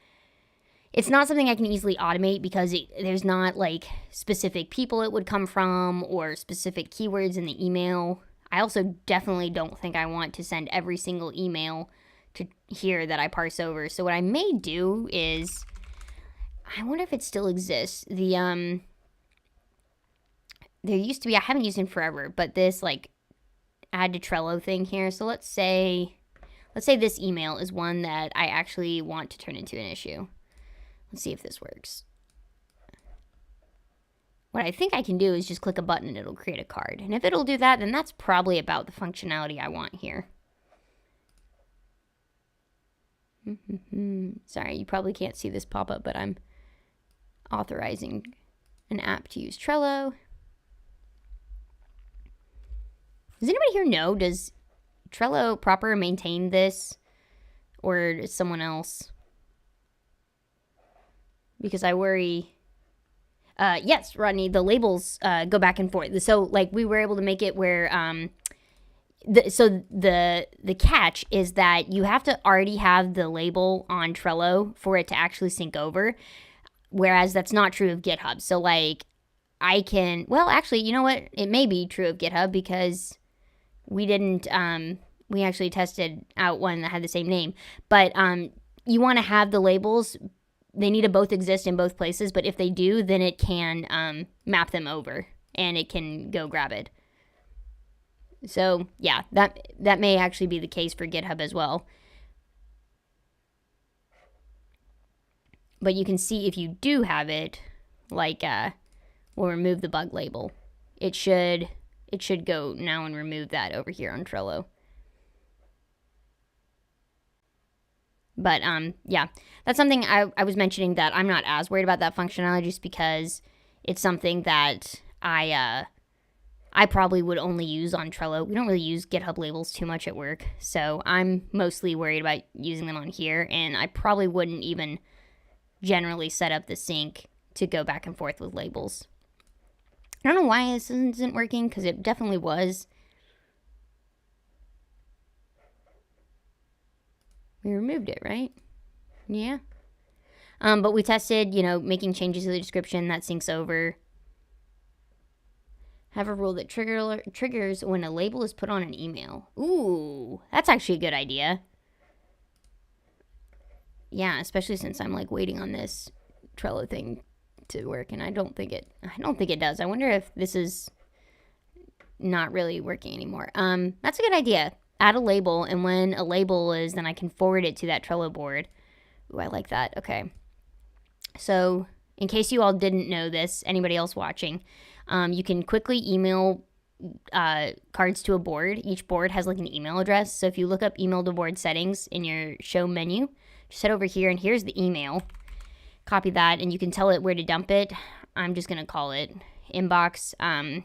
it's not something I can easily automate because there's not like specific people it would come from or specific keywords in the email. I also definitely don't think I want to send every single email to here that I parse over. So what I may do is, I wonder if it still exists. There used to be, I haven't used it in forever, but this like add to Trello thing here. So let's say this email is one that I actually want to turn into an issue. Let's see if this works. What I think I can do is just click a button and it'll create a card. And if it'll do that, then that's probably about the functionality I want here. Sorry, you probably can't see this pop up, but I'm authorizing an app to use Trello. Does anybody here know, does Trello proper maintain this, or is someone else? Because I worry. Yes, Rodney, the labels go back and forth. So like we were able to make it where the catch is that you have to already have the label on Trello for it to actually sync over, whereas that's not true of GitHub. So like I can, well, actually, you know what? It may be true of GitHub because we didn't we actually tested out one that had the same name. But you want to have the labels. They need to both exist in both places, but if they do, then it can map them over and it can go grab it. So yeah, that may actually be the case for GitHub as well. But you can see if you do have it, like we'll remove the bug label. It should go now and remove that over here on Trello. But yeah, that's something I was mentioning that I'm not as worried about that functionality just because it's something that I probably would only use on Trello. We don't really use GitHub labels too much at work, so I'm mostly worried about using them on here, and I probably wouldn't even generally set up the sync to go back and forth with labels. I don't know why this isn't working, because it definitely was. We removed it, right? Yeah. But we tested, making changes to the description that syncs over. Have a rule that triggers when a label is put on an email. Ooh, that's actually a good idea. Yeah, especially since I'm like waiting on this Trello thing to work, and I don't think it does. I wonder if this is not really working anymore. That's a good idea. Add a label, and when a label is, then I can forward it to that Trello board. Ooh, I like that. Okay. So, in case you all didn't know this, anybody else watching, you can quickly email cards to a board. Each board has like an email address. So if you look up email to board settings in your show menu, just head over here and here's the email. Copy that and you can tell it where to dump it. I'm just going to call it inbox. I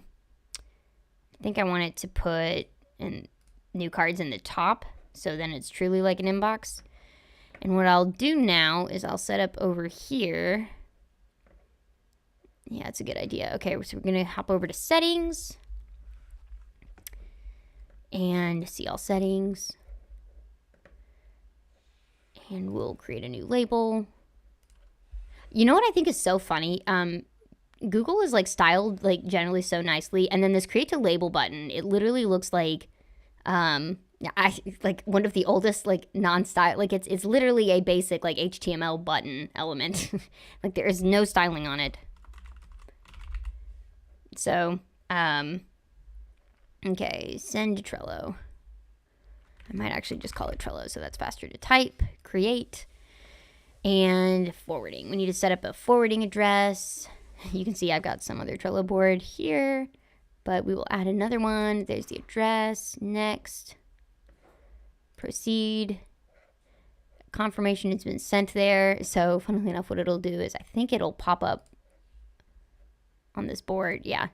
think I want it to put in new cards in the top. So then it's truly like an inbox. And what I'll do now is I'll set up over here. Yeah, it's a good idea. Okay, so we're going to hop over to settings. And see all settings. And we'll create a new label. You know what I think is so funny? Google is like styled like generally so nicely. And then this create a label button, it literally looks like like one of the oldest like non-style, like it's literally a basic like HTML button element. Like there is no styling on it. So, okay, send to Trello. I might actually just call it Trello so that's faster to type. Create and forwarding. We need to set up a forwarding address. You can see I've got some other Trello board here, but we will add another one. There's the address. Next. Proceed. Confirmation it's been sent there. So funnily enough, what it'll do is I think it'll pop up on this board. Yeah.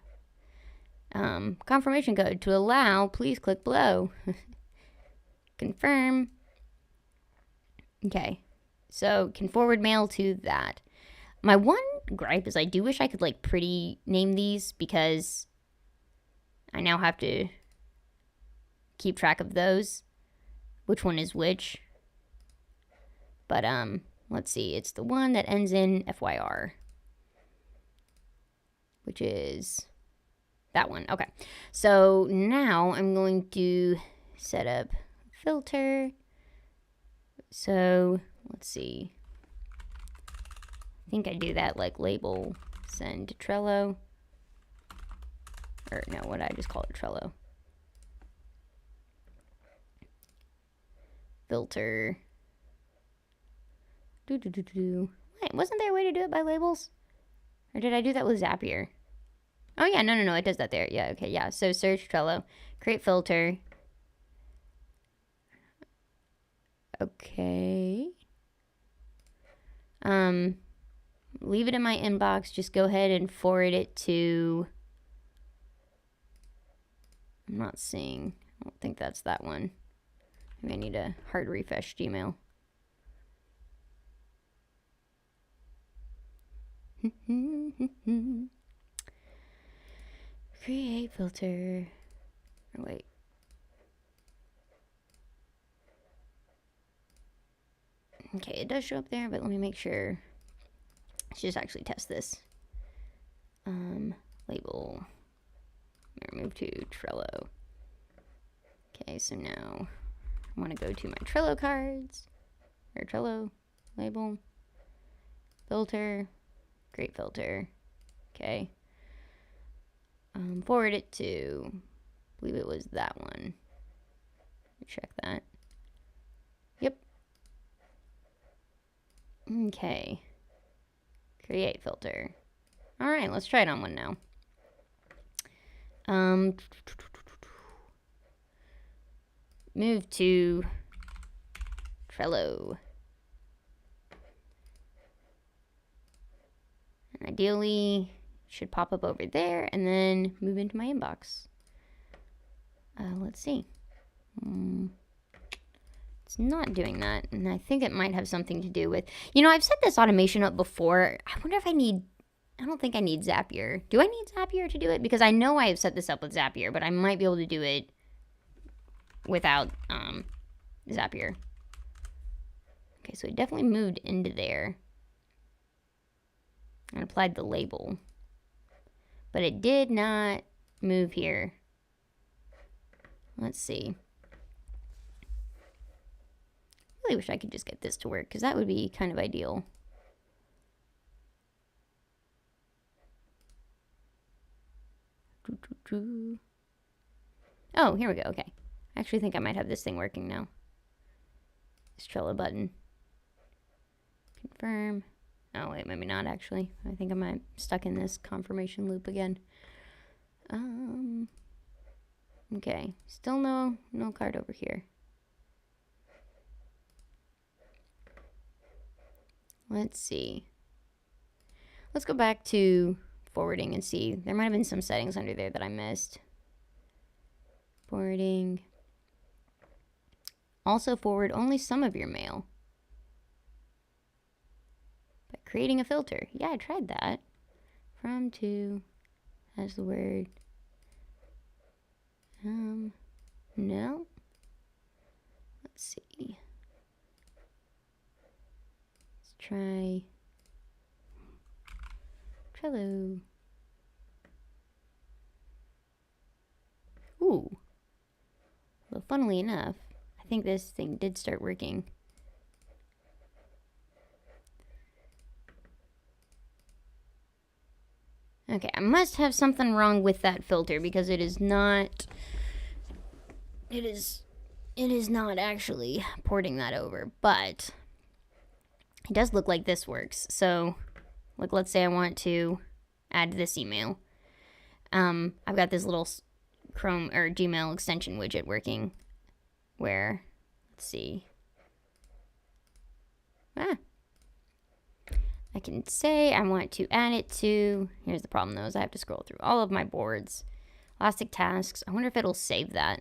Confirmation code to allow, please click below. Confirm. Okay. So can forward mail to that. My one gripe is I do wish I could like pretty name these because I now have to keep track of those. Which one is which. But let's see, it's the one that ends in FYR, which is that one. Okay, so now I'm going to set up filter. So let's see, I think I do that like label send to Trello, or no, what did I just call it? Trello. Filter. Wait, wasn't there a way to do it by labels? Or did I do that with Zapier? Oh yeah, no, it does that there. Yeah, okay, yeah. So search Trello, create filter. Okay. Leave it in my inbox. Just go ahead and forward it to, I'm not seeing, I don't think that's that one. Maybe I need a hard refresh Gmail. Create filter. Oh, wait. Okay, it does show up there, but let me make sure. Let's just actually test this. Label. Move to Trello. Okay, so now I want to go to my Trello cards, or Trello label, filter, create filter. Okay. Forward it to, I believe it was that one. Check that. Yep. Okay. Create filter. All right, let's try it on one now. Move to Trello. And ideally, it should pop up over there and then move into my inbox. Let's see. It's not doing that, and I think it might have something to do with, you know, I've set this automation up before. I wonder if I don't think I need Zapier. Do I need Zapier to do it? Because I know I have set this up with Zapier, but I might be able to do it without Zapier. Okay, so it definitely moved into there and applied the label, but it did not move here. Let's see. I really wish I could just get this to work, because that would be kind of ideal. Oh, here we go. Okay. I actually think I might have this thing working now. This Trello button. Confirm. Oh, wait, maybe not actually. I think I'm stuck in this confirmation loop again. Okay. Still no card over here. Let's see. Let's go back to forwarding and see. There might have been some settings under there that I missed. Forwarding. Also forward only some of your mail by creating a filter. Yeah, I tried that. From to has the word. No. Let's see. Let's try Trello. Ooh. Well, funnily enough, I think this thing did start working. Okay, I must have something wrong with that filter, because it is not actually porting that over, but it does look like this works. So, like, let's say I want to add this email. I've got this little Chrome or Gmail extension widget working where, let's see. I can say I want to add it to, here's the problem though, is I have to scroll through all of my boards. Elastic tasks, I wonder if it'll save that.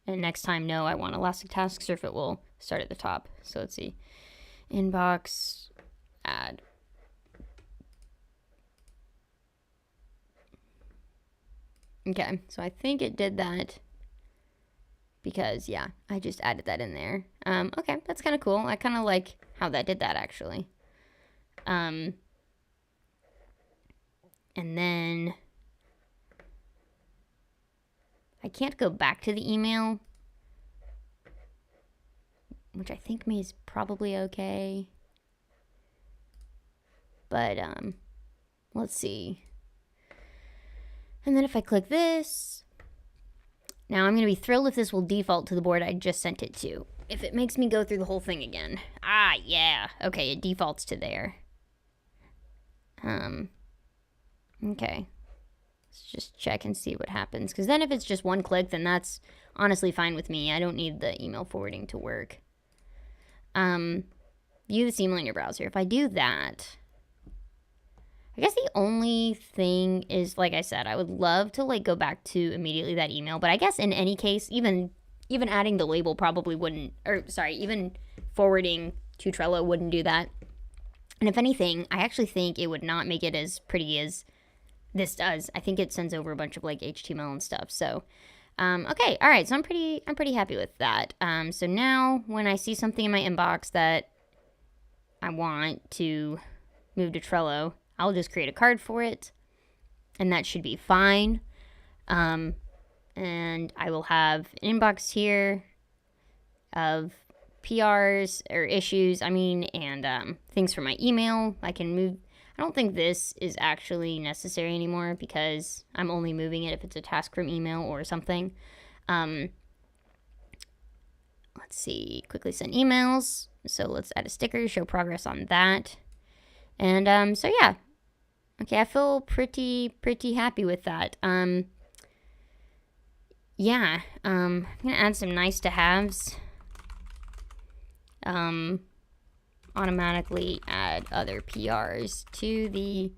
And next time, no, I want elastic tasks, or if it will start at the top. So let's see. Inbox, add. Okay, so I think it did that. because yeah, I just added that in there. Okay, that's kind of cool. I kind of like how that did that actually. And then I can't go back to the email, which I think is probably okay. But let's see. And then if I click this, now I'm going to be thrilled if this will default to the board I just sent it to. If it makes me go through the whole thing again. Ah, yeah. Okay, it defaults to there. Okay. Let's just check and see what happens. Because then if it's just one click, then that's honestly fine with me. I don't need the email forwarding to work. View this email in your browser. If I do that, I guess the only thing is, like I said, I would love to like go back to immediately that email. But I guess in any case, even adding the label probably wouldn't, or sorry, even forwarding to Trello wouldn't do that. And if anything, I actually think it would not make it as pretty as this does. I think it sends over a bunch of like HTML and stuff. So, okay, all right. So I'm pretty happy with that. So now when I see something in my inbox that I want to move to Trello, I'll just create a card for it, and that should be fine. And I will have an inbox here of PRs or issues, and things for my email. I can move. I don't think this is actually necessary anymore because I'm only moving it if it's a task from email or something. Let's see, quickly send emails. So let's add a sticker to show progress on that. And so yeah. Okay, I feel pretty happy with that. Yeah, I'm gonna add some nice to haves. Automatically add other PRs to the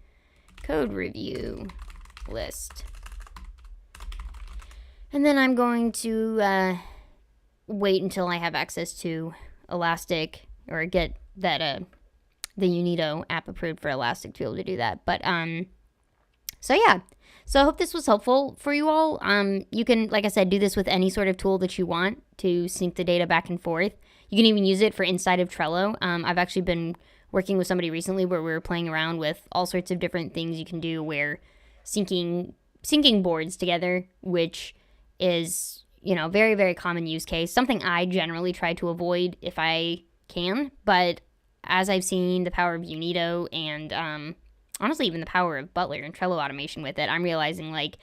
code review list. And then I'm going to wait until I have access to Elastic or get that the Unito app approved for Elastic to be able to do that. But so yeah. So I hope this was helpful for you all. You can, like I said, do this with any sort of tool that you want to sync the data back and forth. You can even use it for inside of Trello. I've actually been working with somebody recently where we were playing around with all sorts of different things you can do where syncing boards together, which is, very, very common use case. Something I generally try to avoid if I can, but as I've seen the power of Unito and honestly even the power of Butler and Trello automation with it, I'm realizing like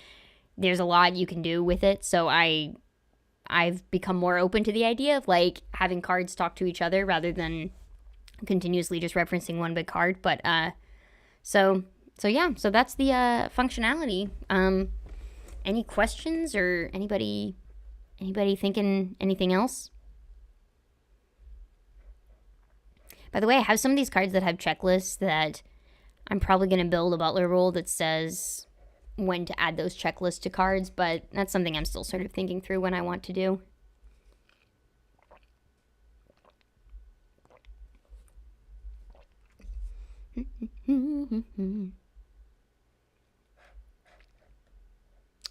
there's a lot you can do with it. So I've become more open to the idea of like having cards talk to each other rather than continuously just referencing one big card. But so yeah, so that's the functionality. Any questions or anybody thinking anything else? By the way, I have some of these cards that have checklists that I'm probably going to build a Butler rule that says when to add those checklists to cards, but that's something I'm still sort of thinking through when I want to do.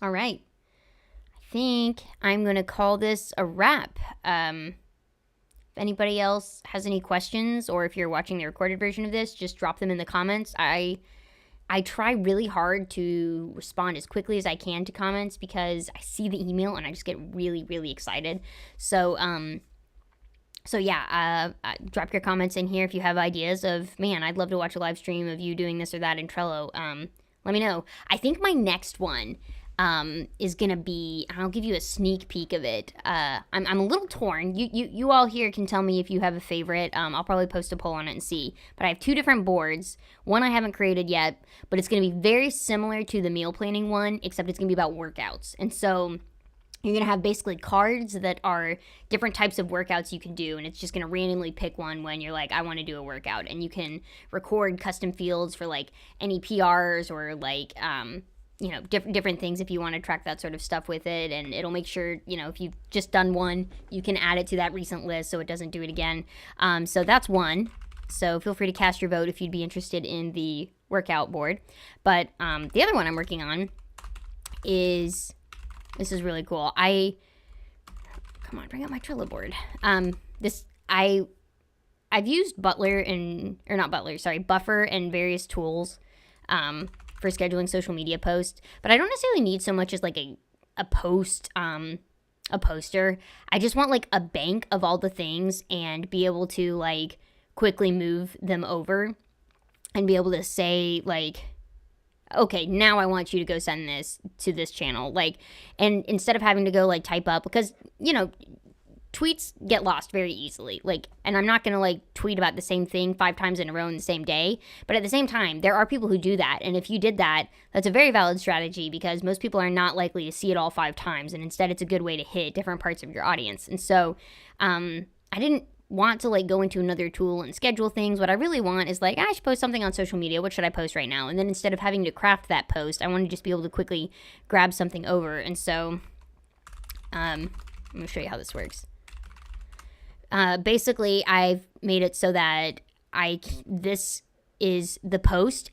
All right. I think I'm going to call this a wrap. If anybody else has any questions, or if you're watching the recorded version of this, just drop them in the comments. I try really hard to respond as quickly as I can to comments because I see the email and I just get really, really excited. So yeah, drop your comments in here if you have ideas of, man, I'd love to watch a live stream of you doing this or that in Trello. Let me know. I think my next one is gonna be, I'll give you a sneak peek of it. I'm a little torn. You all here can tell me if you have a favorite. I'll probably post a poll on it and see. But I have two different boards. One I haven't created yet, but it's gonna be very similar to the meal planning one, except it's gonna be about workouts. And so you're gonna have basically cards that are different types of workouts you can do, and it's just gonna randomly pick one when you're like, I want to do a workout, and you can record custom fields for like any PRs or like different things if you want to track that sort of stuff with it, and it'll make sure, if you've just done one, you can add it to that recent list so it doesn't do it again. So that's one. So feel free to cast your vote if you'd be interested in the workout board. But the other one I'm working on is, this is really cool. come on, bring up my Trello board. I've used Buffer and various tools for scheduling social media posts, but I don't necessarily need so much as like a poster. I just want like a bank of all the things and be able to like quickly move them over and be able to say like, okay, now I want you to go send this to this channel. Like, and instead of having to go like type up, because, you know, tweets get lost very easily. Like, and I'm not going to like tweet about the same thing 5 times in a row in the same day. But at the same time, there are people who do that. And if you did that, that's a very valid strategy because most people are not likely to see it all 5 times. And instead, it's a good way to hit different parts of your audience. And so I didn't want to like go into another tool and schedule things. What I really want is like, I should post something on social media. What should I post right now? And then instead of having to craft that post, I want to just be able to quickly grab something over. And so I'm going to show you how this works. Basically, I've made it so that this is the post,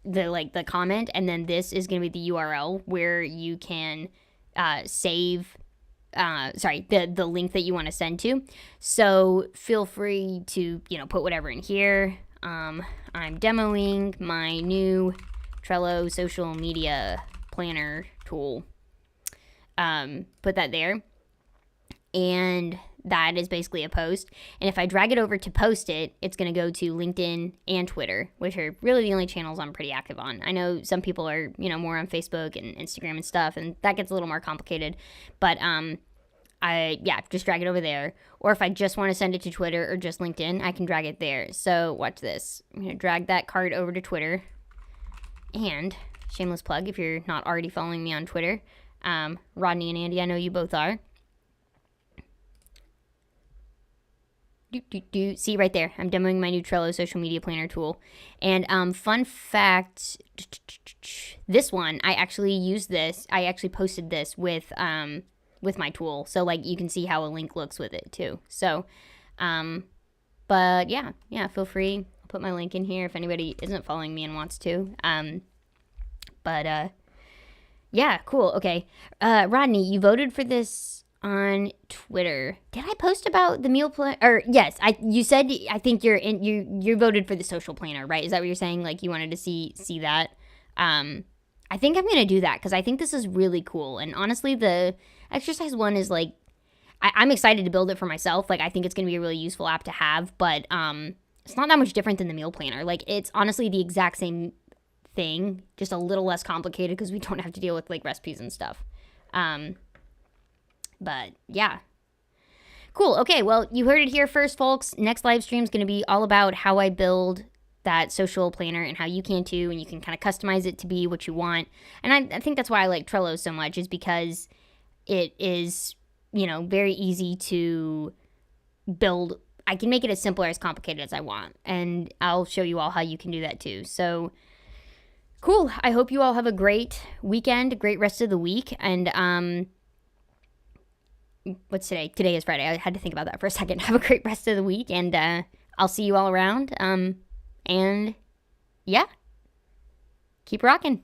the comment, and then this is going to be the URL where you can save the link that you want to send to. So feel free to, you know, put whatever in here. I'm demoing my new Trello social media planner tool. Put that there. And that is basically a post. And if I drag it over to post it, it's going to go to LinkedIn and Twitter, which are really the only channels I'm pretty active on. I know some people are, you know, more on Facebook and Instagram and stuff, and that gets a little more complicated. But just drag it over there. Or if I just want to send it to Twitter or just LinkedIn, I can drag it there. So watch this. I'm going to drag that card over to Twitter. And shameless plug, if you're not already following me on Twitter, Rodney and Andy, I know you both are. See right there, I'm demoing my new Trello social media planner tool. And fun fact, this one, I actually posted this with my tool. So like you can see how a link looks with it too. So, but yeah, feel free. I'll put my link in here if anybody isn't following me and wants to. Yeah, cool. Okay. Rodney, you voted for this on Twitter. Did I post about the meal plan? Or yes, you said I think you voted for the social planner, right? Is that what you're saying? Like you wanted to see that? I think I'm gonna do that because I think this is really cool. And honestly, the exercise one is like I'm excited to build it for myself. Like I think it's gonna be a really useful app to have, but it's not that much different than the meal planner. Like it's honestly the exact same thing, just a little less complicated because we don't have to deal with like recipes and stuff. But yeah, cool. Okay, well, you heard it here first, folks. Next live stream is going to be all about how I build that social planner and how you can too, and you can kind of customize it to be what you want. And I think that's why I like Trello so much, is because it is, you know, very easy to build. I can make it as simple or as complicated as I want, and I'll show you all how you can do that too. So cool. I hope you all have a great weekend, a great rest of the week, and what's today? Today is Friday. I had to think about that for a second. Have a great rest of the week, and I'll see you all around. And yeah, keep rocking.